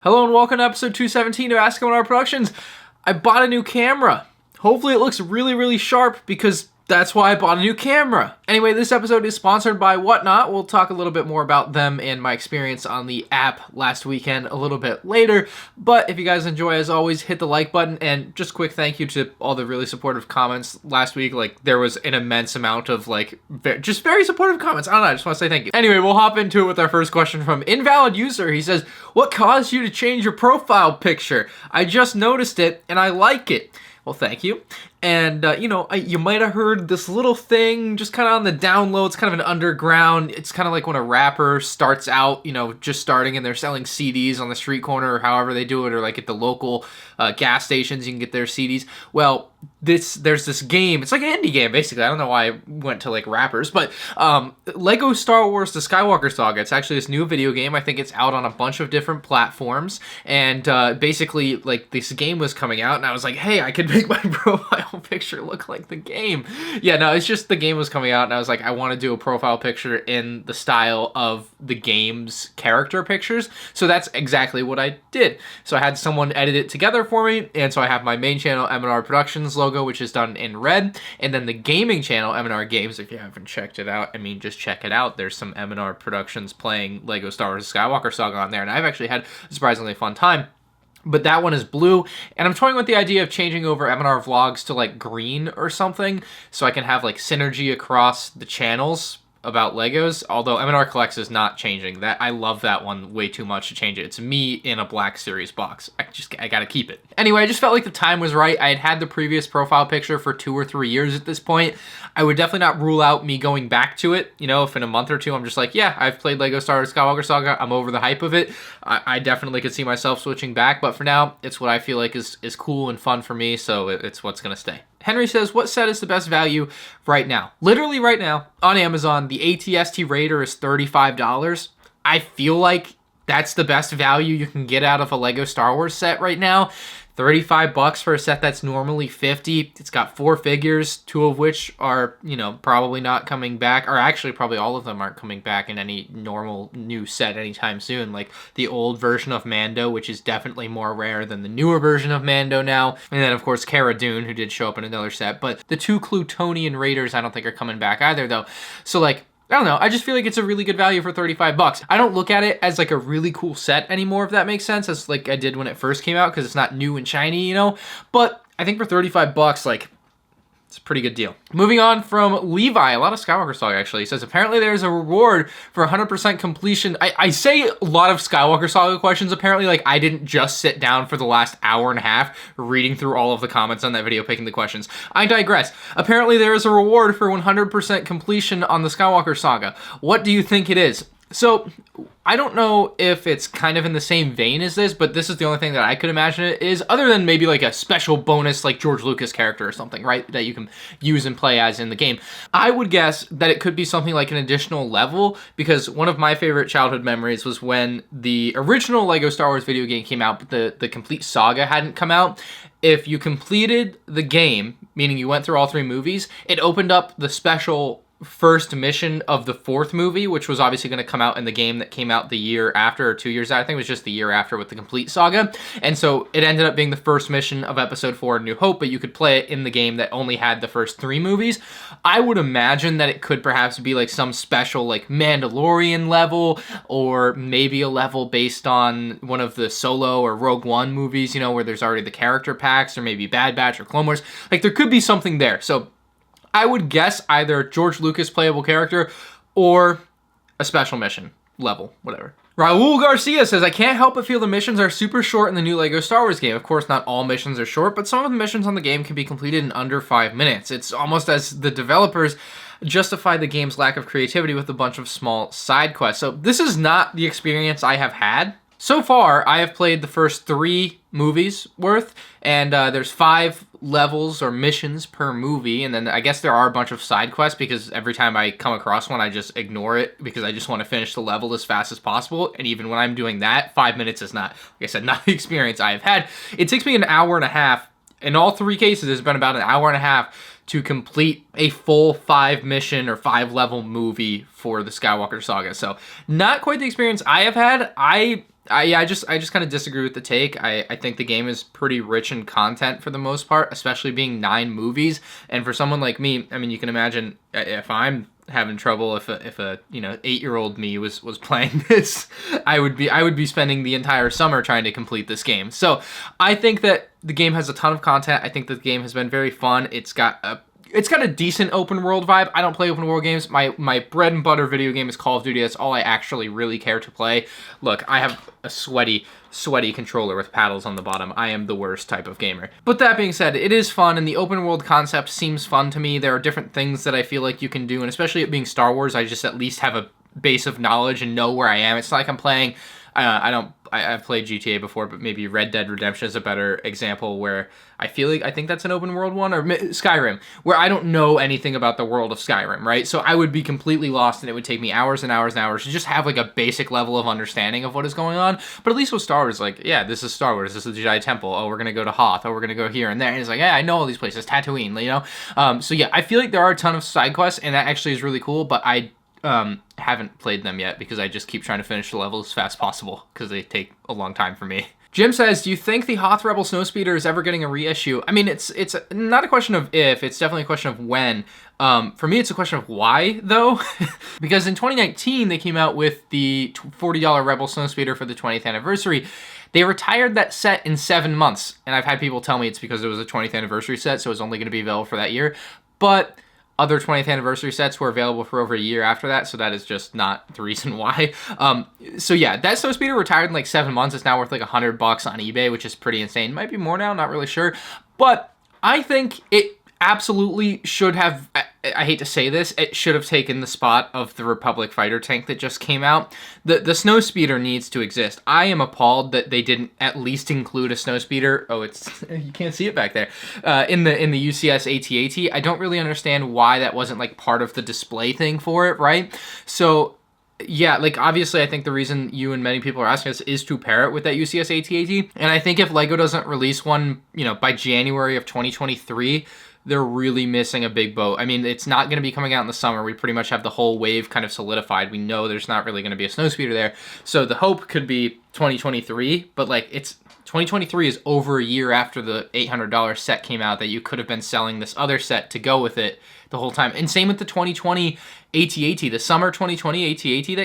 Hello and welcome to episode 217 of MandRproductions. I bought a new camera. Hopefully it looks really sharp because that's why I bought a new camera. Anyway, this episode is sponsored by Whatnot. We'll talk a little bit more about them and my experience on the app last weekend a little bit later. But if you guys enjoy, as always, hit the like button. And just quick thank you to all the really supportive comments last week. Like, there was an immense amount of, just very supportive comments. I don't know, I just want to say thank you. Anyway, we'll hop into it with our first question from Invalid User. He says, what caused you to change your profile picture? I just noticed it and I like it. Well, thank you. And, you might have heard this little thing just kind of on the down low. It's kind of an underground. It's kind of like when a rapper starts out, just starting and they're selling CDs on the street corner or however they do it, or like at the local gas stations, you can get their CDs. Well, there's this game. It's like an indie game, basically. I don't know why I went to like rappers, but Lego Star Wars The Skywalker Saga. It's actually this new video game. I think it's out on a bunch of different platforms. And basically, like, this game was coming out, and I was like, hey, I could make my profile picture look like the game. Yeah, no, it's just the game was coming out and I was like, I want to do a profile picture in the style of the game's character pictures. So that's exactly what I did. So I had someone edit it together for me, and so I have my main channel, MandRproductions logo, which is done in red, and then the gaming channel, MandR Games. If you haven't checked it out, I mean, just check it out. There's some MandRproductions playing Lego Star Wars Skywalker Saga on there, and I've actually had a surprisingly fun time. But that one is blue, and I'm toying with the idea of changing over MandR Vlogs to like green or something, so I can have like synergy across the channels about Legos, although MandR Collects is not changing. That I love that one way too much to change it. It's me in a black series box. I gotta keep it. Anyway, I just felt like the time was right. I had had the previous profile picture for 2 or 3 years at this point. I would definitely not rule out me going back to it. If in a month or two I'm just like, yeah, I've played Lego Star Wars Skywalker Saga, I'm over the hype of it, I definitely could see myself switching back, but for now, it's what I feel like is cool and fun for me, so it's what's gonna stay. Henry says, what set is the best value right now? Literally right now, on Amazon, the AT-ST Raider is $35. I feel like that's the best value you can get out of a Lego Star Wars set right now. $35 for a set that's normally $50. It's got 4 figures, 2 of which are, probably not coming back, or actually probably all of them aren't coming back in any normal new set anytime soon. Like the old version of Mando, which is definitely more rare than the newer version of Mando now. And then of course Cara Dune, who did show up in another set. But the 2 Clutonian Raiders I don't think are coming back either though. So like, I don't know, I just feel like it's a really good value for $35. I don't look at it as like a really cool set anymore, if that makes sense, as like I did when it first came out, because it's not new and shiny, But I think for $35, like, it's a pretty good deal. Moving on from Levi, a lot of Skywalker Saga actually. He says, apparently there's a reward for 100% completion. I say a lot of Skywalker Saga questions, apparently. Like, I didn't just sit down for the last hour and a half reading through all of the comments on that video, picking the questions. I digress. Apparently there is a reward for 100% completion on the Skywalker Saga. What do you think it is? So, I don't know if it's kind of in the same vein as this, but this is the only thing that I could imagine it is, other than maybe like a special bonus like George Lucas character or something, right, that you can use and play as in the game. I would guess that it could be something like an additional level, because one of my favorite childhood memories was when the original Lego Star Wars video game came out, but the complete saga hadn't come out. If you completed the game, meaning you went through all 3 movies, it opened up the special first mission of the 4th movie, which was obviously going to come out in the game that came out the year after, or 2 years out. I think it was just the year after with the complete saga. And so it ended up being the first mission of episode 4, New Hope, but you could play it in the game that only had the first 3 movies. I would imagine that it could perhaps be like some special like Mandalorian level, or maybe a level based on one of the Solo or Rogue One movies, where there's already the character packs, or maybe Bad Batch or Clone Wars. Like, there could be something there. So I would guess either George Lucas playable character or a special mission level, whatever. Raul Garcia says, I can't help but feel the missions are super short in the new Lego Star Wars game. Of course, not all missions are short, but some of the missions on the game can be completed in under 5 minutes. It's almost as the developers justify the game's lack of creativity with a bunch of small side quests. So this is not the experience I have had. So far, I have played the first 3 movies worth, and there's 5 levels or missions per movie, and then I guess there are a bunch of side quests, because every time I come across one, I just ignore it, because I just want to finish the level as fast as possible, and even when I'm doing that, 5 minutes is not, like I said, not the experience I have had. It takes me an hour and a half. In all 3 cases, it's been about an hour and a half to complete a full 5 mission or 5 level movie for the Skywalker Saga. So not quite the experience I have had. I just kind of disagree with the take. I think the game is pretty rich in content for the most part, especially being 9 movies. And for someone like me, I mean, you can imagine if I'm having trouble, if a 8-year-old me was playing this, I would be spending the entire summer trying to complete this game. So I think that the game has a ton of content. I think the game has been very fun. It's got a decent open world vibe. I don't play open world games. My bread and butter video game is Call of Duty. That's all I actually really care to play. Look, I have a sweaty controller with paddles on the bottom. I am the worst type of gamer. But that being said, it is fun, and the open world concept seems fun to me. There are different things that I feel like you can do, and especially it being Star Wars, I just at least have a base of knowledge and know where I am. It's not like I'm playing, I've played GTA before, but maybe Red Dead Redemption is a better example where I think that's an open world one, or Skyrim, where I don't know anything about the world of Skyrim, right? So I would be completely lost, and it would take me hours and hours and hours to just have like a basic level of understanding of what is going on. But at least with Star Wars, like, yeah, this is Star Wars, this is the Jedi Temple, oh, we're gonna go to Hoth, oh, we're gonna go here and there, and it's like, yeah, I know all these places, Tatooine, you know? So yeah, I feel like there are a ton of side quests, and that actually is really cool, but I haven't played them yet because I just keep trying to finish the levels as fast as possible because they take a long time for me. Jim says, do you think the Hoth Rebel Snowspeeder is ever getting a reissue? I mean, it's not a question of if, it's definitely a question of when. For me, it's a question of why, though. Because in 2019, they came out with the $40 Rebel Snowspeeder for the 20th anniversary. They retired that set in 7 months, and I've had people tell me it's because it was a 20th anniversary set, so it's only going to be available for that year. But other 20th anniversary sets were available for over a year after that, so that is just not the reason why. So yeah, that Snowspeeder retired in like 7 months. It's now worth like $100 on eBay, which is pretty insane. Might be more now, not really sure. But I think it absolutely should have, I hate to say this, it should have taken the spot of the Republic fighter tank that just came out. The Snowspeeder needs to exist. I am appalled that they didn't at least include a Snowspeeder. Oh, it's, you can't see it back there. In the UCS AT-AT. I don't really understand why that wasn't like part of the display thing for it, right? So yeah, like obviously I think the reason you and many people are asking us is to pair it with that UCS AT-AT. And I think if LEGO doesn't release one, by January of 2023, they're really missing a big boat. I mean, it's not going to be coming out in the summer. We pretty much have the whole wave kind of solidified. We know there's not really going to be a Snowspeeder there. So the hope could be 2023, but like 2023 is over a year after the $800 set came out that you could have been selling this other set to go with it the whole time. And same with the 2020 AT-AT, the summer 2020 AT-AT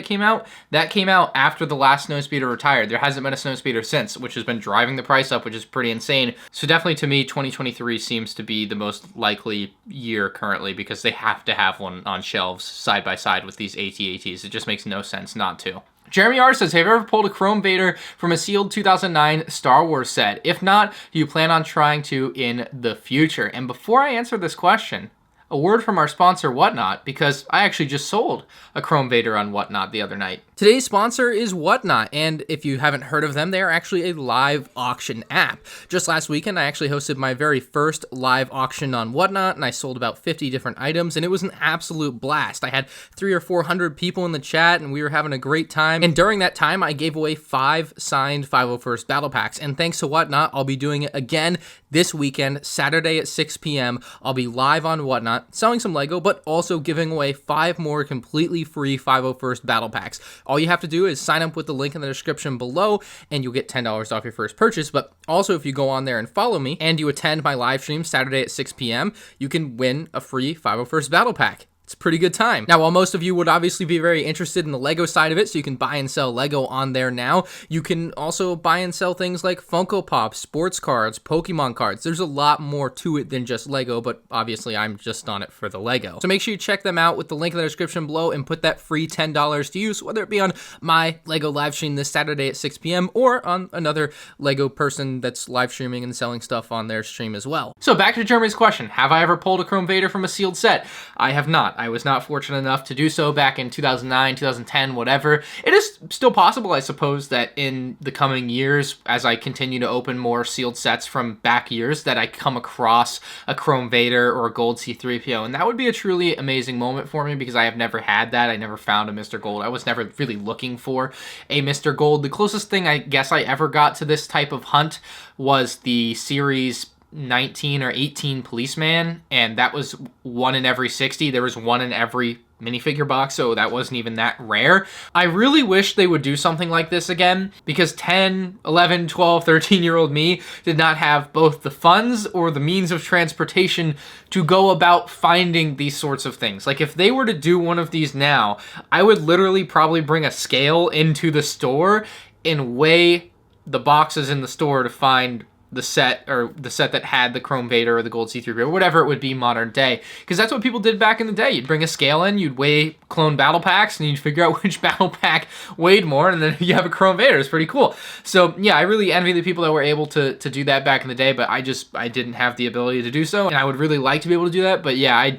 that came out after the last Snowspeeder retired. There hasn't been a Snowspeeder since, which has been driving the price up, which is pretty insane. So definitely to me, 2023 seems to be the most likely year currently because they have to have one on shelves side by side with these AT-ATs. It just makes no sense not to. Jeremy R. says, have you ever pulled a Chrome Vader from a sealed 2009 Star Wars set? If not, do you plan on trying to in the future? And before I answer this question, a word from our sponsor, Whatnot, because I actually just sold a Chrome Vader on Whatnot the other night. Today's sponsor is Whatnot, and if you haven't heard of them, they are actually a live auction app. Just last weekend, I actually hosted my very first live auction on Whatnot, and I sold about 50 different items, and it was an absolute blast. I had 300 or 400 people in the chat, and we were having a great time, and during that time, I gave away 5 signed 501st Battle Packs, and thanks to Whatnot, I'll be doing it again this weekend, Saturday at 6 p.m. I'll be live on Whatnot, selling some LEGO, but also giving away 5 more completely free 501st Battle Packs. All you have to do is sign up with the link in the description below, and you'll get $10 off your first purchase. But also, if you go on there and follow me, and you attend my live stream Saturday at 6 p.m., you can win a free 501st Battle Pack. It's a pretty good time. Now, while most of you would obviously be very interested in the LEGO side of it, so you can buy and sell LEGO on there now, you can also buy and sell things like Funko Pops, sports cards, Pokemon cards. There's a lot more to it than just LEGO, but obviously I'm just on it for the LEGO. So make sure you check them out with the link in the description below and put that free $10 to use, whether it be on my LEGO live stream this Saturday at 6 p.m. or on another LEGO person that's live streaming and selling stuff on their stream as well. So back to Jeremy's question, have I ever pulled a Chrome Vader from a sealed set? I have not. I was not fortunate enough to do so back in 2009, 2010, whatever. It is still possible, I suppose, that in the coming years, as I continue to open more sealed sets from back years, that I come across a Chrome Vader or a Gold C-3PO, and that would be a truly amazing moment for me because I have never had that. I never found a Mr. Gold. I was never really looking for a Mr. Gold. The closest thing I guess I ever got to this type of hunt was the series 19 or 18 Policeman, and that was 1 in every 60. There was 1 in every minifigure box, so that wasn't even that rare. I really wish they would do something like this again, because 10, 11, 12, 13-year-old me did not have both the funds or the means of transportation to go about finding these sorts of things. Like, if they were to do one of these now, I would literally probably bring a scale into the store and weigh the boxes in the store to find the set, or the set that had the Chrome Vader or the Gold C3PO or whatever it would be modern day. Because that's what people did back in the day. You'd bring a scale in, you'd weigh clone battle packs, and you'd figure out which battle pack weighed more, and then you have a Chrome Vader. It's pretty cool. So yeah, I really envy the people that were able to do that back in the day, but I didn't have the ability to do so, and I would really like to be able to do that. But yeah,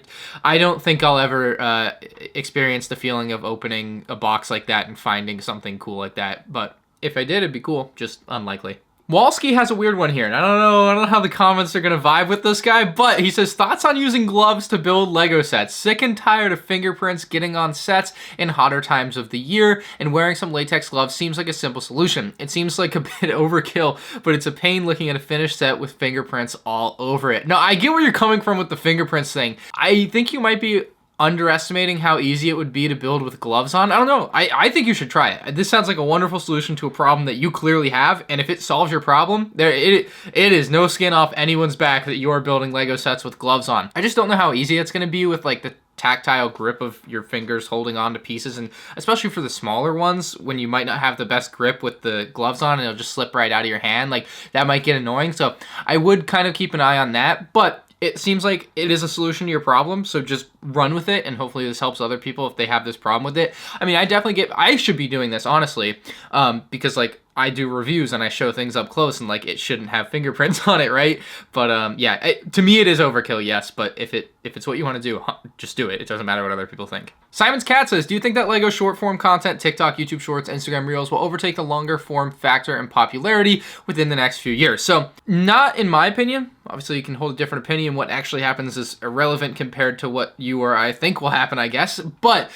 I don't think I'll ever experience the feeling of opening a box like that and finding something cool like that. But if I did, it'd be cool, just unlikely. Walski has a weird one here, and I don't know how the comments are gonna vibe with this guy, but he says, thoughts on using gloves to build Lego sets. Sick and tired of fingerprints getting on sets in hotter times of the year, and wearing some latex gloves seems like a simple solution. It seems like a bit overkill, but it's a pain looking at a finished set with fingerprints all over it. Now, I get where you're coming from with the fingerprints thing. I think you might be underestimating how easy it would be to build with gloves on. I don't know. I think you should try it. This sounds like a wonderful solution to a problem that you clearly have, and if it solves your problem, it is no skin off anyone's back that you are building Lego sets with gloves on. I just don't know how easy it's going to be with like the tactile grip of your fingers holding on to pieces, and especially for the smaller ones when you might not have the best grip with the gloves on and it'll just slip right out of your hand. Like, that might get annoying. So I would kind of keep an eye on that, but it seems like it is a solution to your problem, so just run with it, and hopefully this helps other people if they have this problem with it. I mean, I should be doing this, honestly, because, like, I do reviews and I show things up close, and, like, it shouldn't have fingerprints on it, right? But, yeah, to me it is overkill, yes, but if it's what you want to do, just do it. It doesn't matter what other people think. Simon's Cat says, do you think that Lego short-form content, TikTok, YouTube Shorts, Instagram Reels, will overtake the longer-form factor in popularity within the next few years? So, not in my opinion. Obviously, you can hold a different opinion. What actually happens is irrelevant compared to what you or I think will happen, I guess. But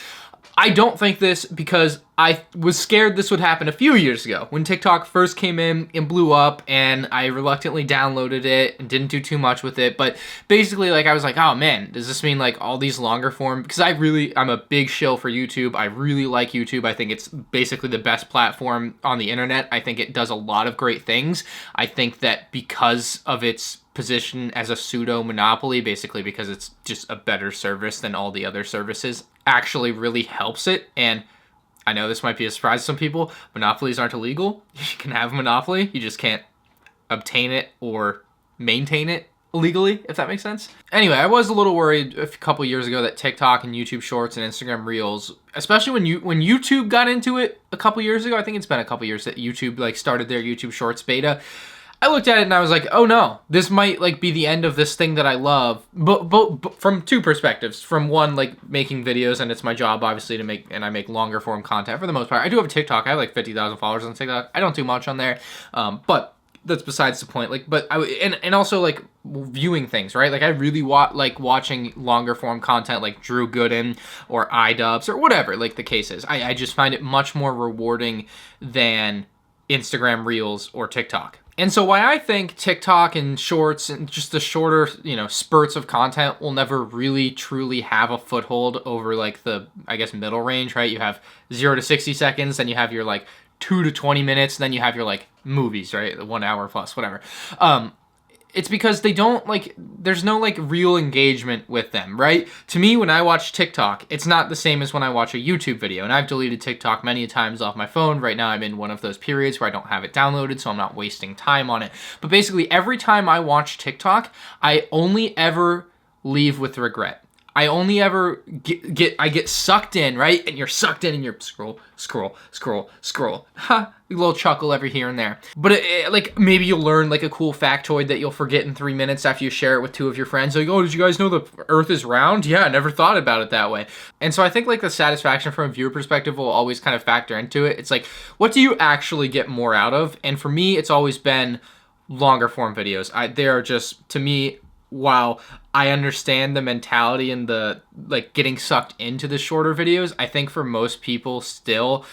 I don't think this, because I was scared this would happen a few years ago when TikTok first came in and blew up, and I reluctantly downloaded it and didn't do too much with it. But basically, like, I was like, oh man, does this mean like all these longer form? Because I'm a big shill for YouTube. I really like YouTube. I think it's basically the best platform on the internet. I think it does a lot of great things. I think that because of its position as a pseudo monopoly, basically because it's just a better service than all the other services, actually really helps it. And I know this might be a surprise to some people. Monopolies aren't illegal. You can have a monopoly. You just can't obtain it or maintain it illegally, if that makes sense. Anyway, I was a little worried a couple years ago that TikTok and YouTube Shorts and Instagram Reels, especially when YouTube got into it a couple years ago, I think it's been a couple years that YouTube like started their YouTube Shorts beta. I looked at it and I was like, oh no, this might like be the end of this thing that I love. But from two perspectives. From one, like making videos, and it's my job obviously to make, and I make longer form content for the most part. I do have a TikTok. I have like 50,000 followers on TikTok. I don't do much on there, but that's besides the point. Like, but and also like viewing things, right? Like I really like watching longer form content like Drew Gooden or iDubbbz or whatever like the case is. I just find it much more rewarding than Instagram Reels or TikTok. And so why I think TikTok and Shorts and just the shorter, spurts of content will never really truly have a foothold over like the, I guess, middle range, right? You have 0 to 60 seconds, then you have your like 2 to 20 minutes, and then you have your like movies, right? The 1 hour plus, whatever. It's because they don't like, there's no like real engagement with them, right? To me, when I watch TikTok, it's not the same as when I watch a YouTube video. And I've deleted TikTok many times off my phone. Right now, I'm in one of those periods where I don't have it downloaded, so I'm not wasting time on it. But basically, every time I watch TikTok, I only ever leave with regret. I only ever get sucked in, right? And you're sucked in and you're scroll. Ha, a little chuckle every here and there. But like maybe you'll learn like a cool factoid that you'll forget in 3 minutes after you share it with 2 of your friends. Like, oh, did you guys know the Earth is round? Yeah, I never thought about it that way. And so I think like the satisfaction from a viewer perspective will always kind of factor into it. It's like, what do you actually get more out of? And for me, it's always been longer form videos. They are just, to me, while I understand the mentality and the like getting sucked into the shorter videos, I think for most people still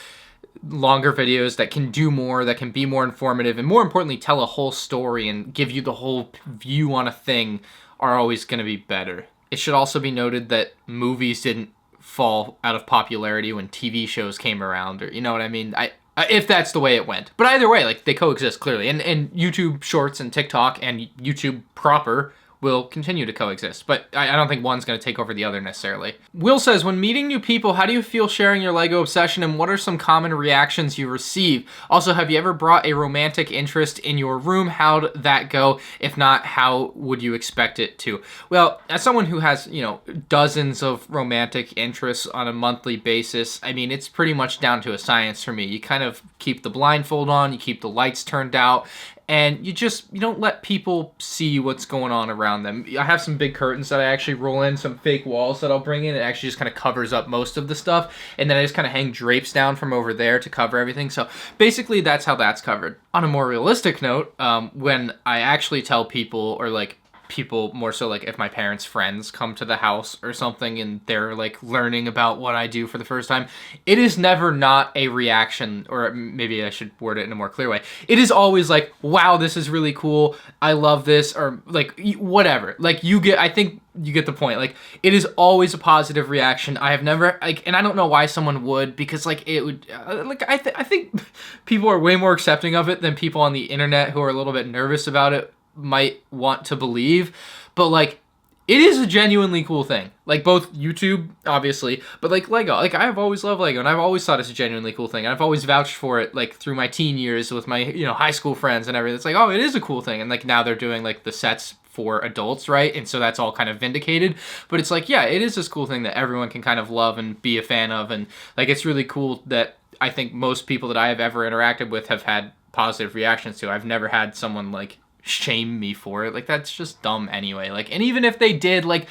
longer videos that can do more, that can be more informative, and more importantly tell a whole story and give you the whole view on a thing are always going to be better. It should also be noted that movies didn't fall out of popularity when TV shows came around, or you know what I mean? If that's the way it went. But either way, like, they coexist clearly. And YouTube Shorts and TikTok and YouTube proper will continue to coexist. But I don't think one's going to take over the other necessarily. Will says, when meeting new people, how do you feel sharing your Lego obsession, and what are some common reactions you receive? Also, have you ever brought a romantic interest in your room? How'd that go? If not, how would you expect it to? Well, as someone who has, you know, dozens of romantic interests on a monthly basis, I mean, it's pretty much down to a science for me. You kind of keep the blindfold on, you keep the lights turned out, and you don't let people see what's going on around them. I have some big curtains that I actually roll in, some fake walls that I'll bring in. It actually just kind of covers up most of the stuff. And then I just kind of hang drapes down from over there to cover everything. So basically that's how that's covered. On a more realistic note, when I actually tell people, or like people more so like if my parents' friends come to the house or something and they're like learning about what I do for the first time, it is never not a reaction, or maybe I should word it in a more clear way. It is always like, wow, this is really cool. I love this, or like whatever. Like I think you get the point. Like, it is always a positive reaction. I have never, like, and I don't know why someone would, because like it would, like I think people are way more accepting of it than people on the internet who are a little bit nervous about it might want to believe. But like, it is a genuinely cool thing. Like, both YouTube, obviously, but like Lego. Like, I have always loved Lego, and I've always thought it's a genuinely cool thing. And I've always vouched for it, like, through my teen years with my, you know, high school friends and everything. It's like, oh, it is a cool thing. And like, now they're doing like the sets for adults, right? And so that's all kind of vindicated. But it's like, yeah, it is this cool thing that everyone can kind of love and be a fan of. And like, it's really cool that I think most people that I have ever interacted with have had positive reactions to. I've never had someone like shame me for it. Like, that's just dumb anyway. Like, and even if they did, like,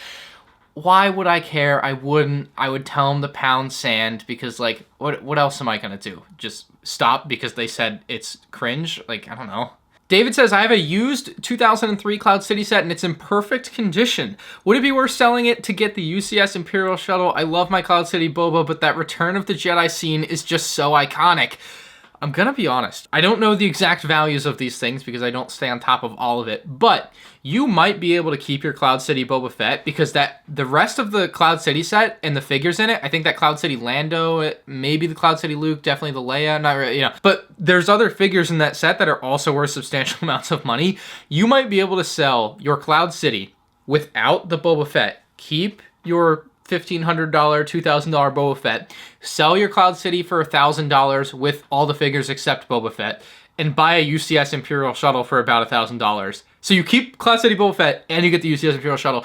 why would I care? I wouldn't. I would tell them to pound sand, because like, what else am I gonna do? Just stop because they said it's cringe? Like, I don't know. David says, I have a used 2003 Cloud City set and it's in perfect condition. Would it be worth selling it to get the UCS Imperial Shuttle? I love my Cloud City Boba, but that Return of the Jedi scene is just so iconic. I'm gonna be honest. I don't know the exact values of these things because I don't stay on top of all of it, but you might be able to keep your Cloud City Boba Fett, because the rest of the Cloud City set and the figures in it, I think that Cloud City Lando, maybe the Cloud City Luke, definitely the Leia, not really, you know, but there's other figures in that set that are also worth substantial amounts of money. You might be able to sell your Cloud City without the Boba Fett. Keep your $1,500, $2,000 Boba Fett, sell your Cloud City for $1,000 with all the figures except Boba Fett, and buy a UCS Imperial Shuttle for about $1,000. So you keep Cloud City Boba Fett and you get the UCS Imperial Shuttle.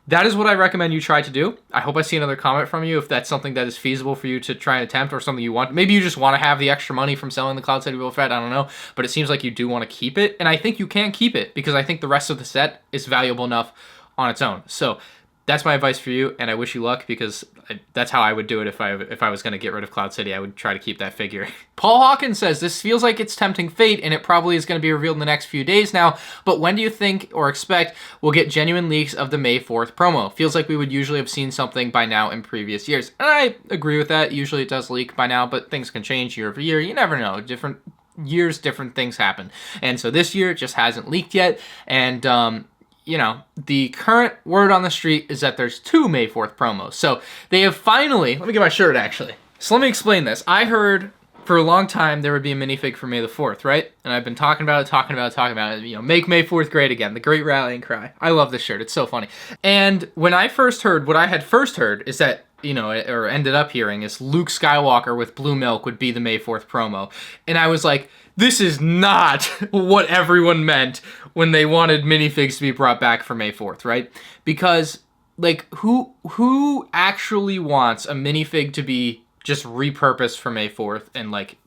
That is what I recommend you try to do. I hope I see another comment from you if that's something that is feasible for you to try and attempt, or something you want. Maybe you just want to have the extra money from selling the Cloud City Boba Fett, I don't know. But it seems like you do want to keep it, and I think you can keep it, because I think the rest of the set is valuable enough on its own. So that's my advice for you, and I wish you luck, because that's how I would do it if I was going to get rid of Cloud City. I would try to keep that figure. Paul Hawkins says, this feels like it's tempting fate, and it probably is going to be revealed in the next few days now, but when do you think or expect we'll get genuine leaks of the May 4th promo? Feels like we would usually have seen something by now in previous years. And I agree with that. Usually it does leak by now, but things can change year over year. You never know. Different years, different things happen. And so this year it just hasn't leaked yet, and you know, the current word on the street is that there's 2 May 4th promos. So they have finally, let me get my shirt actually. So let me explain this. I heard for a long time there would be a minifig for May the 4th, right? And I've been talking about it, you know, make May 4th great again, the great rallying cry. I love this shirt, it's so funny. And when I first heard, what I had first heard is that, you know, or ended up hearing, is Luke Skywalker with blue milk would be the May 4th promo. And I was like, this is not what everyone meant when they wanted minifigs to be brought back for May 4th, right? Because, like, who actually wants a minifig to be just repurposed for May 4th and, like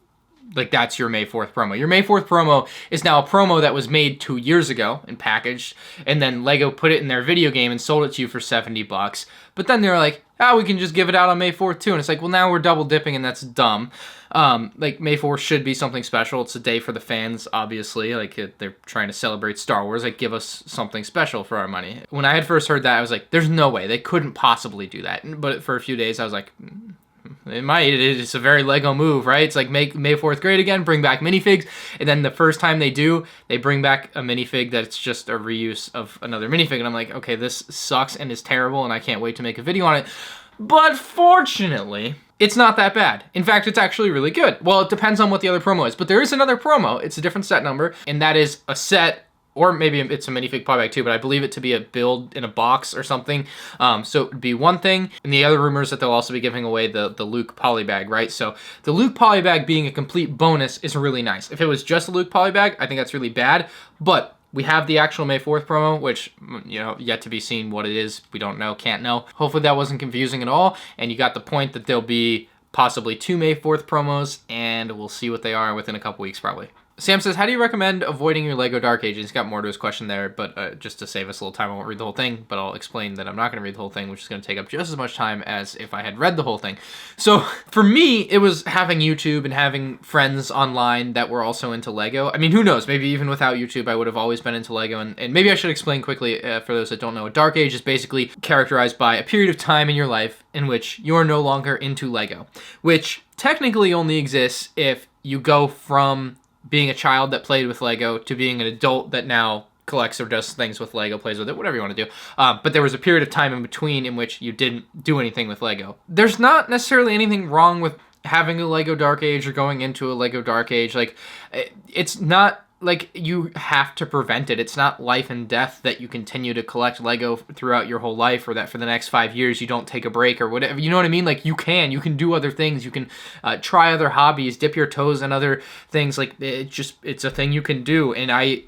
that's your May 4th promo? Your May 4th promo is now a promo that was made 2 years ago and packaged, and then Lego put it in their video game and sold it to you for $70. But then they're like, oh, we can just give it out on May 4th too. And it's like, well, now we're double dipping, and that's dumb. Like, May 4th should be something special. It's a day for the fans, obviously. Like, they're trying to celebrate Star Wars. Like, give us something special for our money. When I had first heard that, I was like, there's no way. They couldn't possibly do that. But for a few days, I was like, it might. It's a very Lego move, right? It's like, make May 4th great again, bring back minifigs, and then the first time they do, they bring back a minifig that's just a reuse of another minifig, and I'm like, okay, this sucks and is terrible, and I can't wait to make a video on it. But fortunately, it's not that bad. In fact, it's actually really good. Well, it depends on what the other promo is, but there is another promo. It's a different set number, and that is a set, or maybe it's a minifig polybag too, but I believe it to be a build in a box or something. So it would be one thing, and the other rumor is that they'll also be giving away the Luke polybag, right? So the Luke polybag being a complete bonus is really nice. If it was just a Luke polybag, I think that's really bad, but we have the actual May 4th promo, which, you know, yet to be seen what it is. We don't know, can't know. Hopefully that wasn't confusing at all, and you got the point that there'll be possibly 2 May 4th promos, and we'll see what they are within a couple weeks probably. Sam says, how do you recommend avoiding your LEGO Dark Age? He's got more to his question there, but just to save us a little time, I won't read the whole thing, but I'll explain that I'm not going to read the whole thing, which is going to take up just as much time as if I had read the whole thing. So for me, it was having YouTube and having friends online that were also into LEGO. I mean, who knows? Maybe even without YouTube, I would have always been into LEGO. And maybe I should explain quickly for those that don't know. A Dark Age is basically characterized by a period of time in your life in which you're no longer into LEGO, which technically only exists if you go from being a child that played with LEGO to being an adult that now collects or does things with LEGO, plays with it, whatever you want to do. But there was a period of time in between in which you didn't do anything with LEGO. There's not necessarily anything wrong with having a LEGO Dark Age or going into a LEGO Dark Age. Like, it's not like you have to prevent it. It's not life and death that you continue to collect LEGO throughout your whole life, or that for the next 5 years you don't take a break or whatever. You know what I mean? Like, you can do other things. You can try other hobbies, dip your toes in other things. Like, it's a thing you can do. And I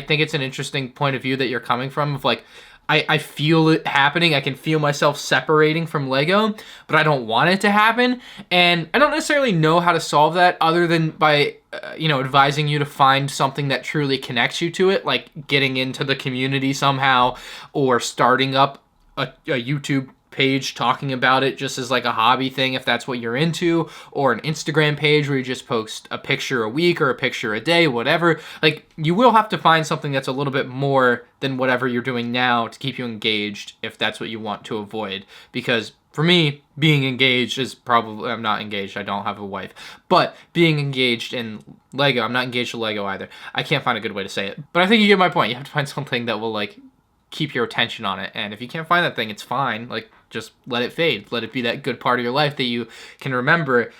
think it's an interesting point of view that you're coming from, of like, I feel it happening. I can feel myself separating from LEGO, but I don't want it to happen. And I don't necessarily know how to solve that other than by, advising you to find something that truly connects you to it, like getting into the community somehow, or starting up a YouTube page talking about it just as like a hobby thing if that's what you're into, or an Instagram page where you just post a picture a week or a picture a day, whatever. Like, you will have to find something that's a little bit more than whatever you're doing now to keep you engaged if that's what you want to avoid. Because for me, being engaged is probably, I'm not engaged, I don't have a wife, but being engaged in LEGO, I'm not engaged to LEGO either. I can't find a good way to say it, but I think you get my point. You have to find something that will like keep your attention on it, and if you can't find that thing, it's fine. Like, just let it fade. Let it be that good part of your life that you can remember,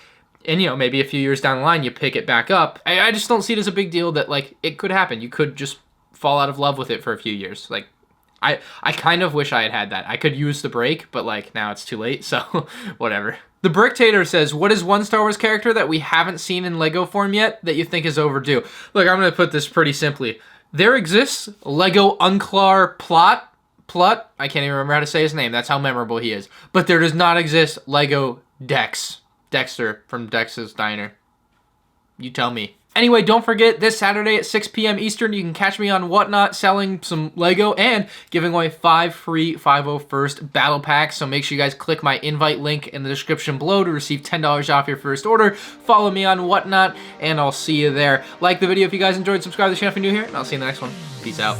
and maybe a few years down the line you pick it back up. I just don't see it as a big deal that like it could happen. You could just fall out of love with it for a few years. Like, I kind of wish I had that. I could use the break, but like now it's too late, so whatever. The Bricktator says, what is one Star Wars character that we haven't seen in LEGO form yet that you think is overdue? Look, I'm going to put this pretty simply. There exists LEGO Unclar Plot. I can't even remember how to say his name. That's how memorable he is. But there does not exist LEGO Dex. Dexter from Dex's Diner. You tell me. Anyway, don't forget, this Saturday at 6 p.m. Eastern, you can catch me on Whatnot selling some LEGO and giving away 5 free 501st battle packs. So make sure you guys click my invite link in the description below to receive $10 off your first order. Follow me on Whatnot, and I'll see you there. Like the video if you guys enjoyed. Subscribe to the channel if you're new here, and I'll see you in the next one. Peace out.